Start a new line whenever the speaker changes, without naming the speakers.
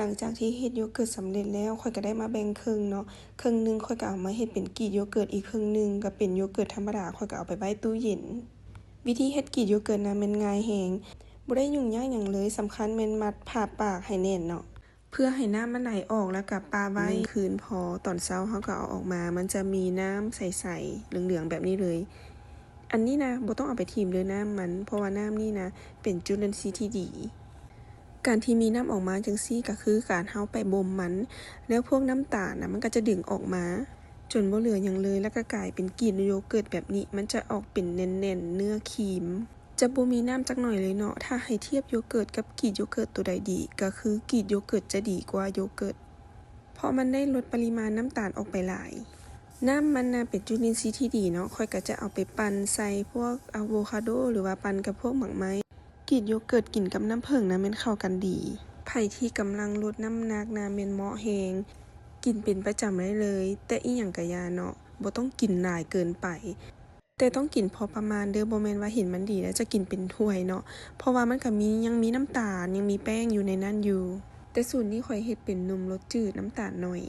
หลังจากที่เฮ็ดโยเกิร์ตสำเร็จแล้วข้อยก็ได้มาแบ่งครึ่งเนาะครึ่งหนึงข้อยก็เอามาเฮ็ดเป็นกรีกโยเกิร์ตอีกครึ่งหนึงก็เป็นโยเกิร์ตธรรมดาข้อยก็เอาไปไว้ตู้เย็นวิธีเฮ็ดกรีกโยเกิร์ตนะแม่นง่ายแฮงบ่ได้ยุ่งยากหยังเลยสำคัญแม่นมัดผ่าปากให้แน่นเนาะเพื่อให้น้ำมันไหลออกแล้วก็ปาไว้คืนพอตอนเช้าเฮาก็เอาออกมามันจะมีน้ำใสๆเหลืองๆแบบนี้เลยอันนี้นะบ่ต้องเอาไปทิ่มเลยน้ำมันเพราะว่าน้ำนี่นะเป็นจุลินทรีย์ที่ดีการที่มีน้ำออกมาจังซี่ก็คือการเฮาไปบ่มมันแล้วพวกน้ำตาลนะมันก็จะดึงออกมาจนบ่เหลือหยังเลยแล้วก็กลายเป็นกรีกโยเกิร์ตแบบนี้มันจะออกเป็นแน่นๆเนื้อครีมจะบ่มีน้ำจักหน่อยเลยเนาะถ้าให้เทียบโยเกิร์ตกับกรีกโยเกิร์ตตัวใดดีก็คือกรีกโยเกิร์ตจะดีกว่าโยเกิร์ตเพราะมันได้ลดปริมาณน้ำตาลออกไปหลายน้ำมันน่ะเป็นจุลินทรีย์ที่ดีเนาะข้อยก็จะเอาไปปั่นใส่พวกอะโวคาโดหรือว่าปั่นกับพวกหมักไม้กรีกโยเกิร์ตกินกับน้ำผึ้งนะแม่นเข้ากันดีไผที่กำลังลดน้ำหนักนะแม่นเหมาะแฮงกินเป็นประจำได้เลยแต่อีหยังก็อย่าเนาะบ่ต้องกินหลายเกินไปแต่ต้องกินพอประมาณเด้อบ่แม่นว่าเห็นมันดีแล้วจะกินเป็นถ้วยเนาะเพราะว่ามันก็ยังมีน้ำตาลยังมีแป้งอยู่ในนั้นอยู่แต่สูตรนี้ข้อยเฮ็ดเป็นนมรสจืดน้ำตาลน้อย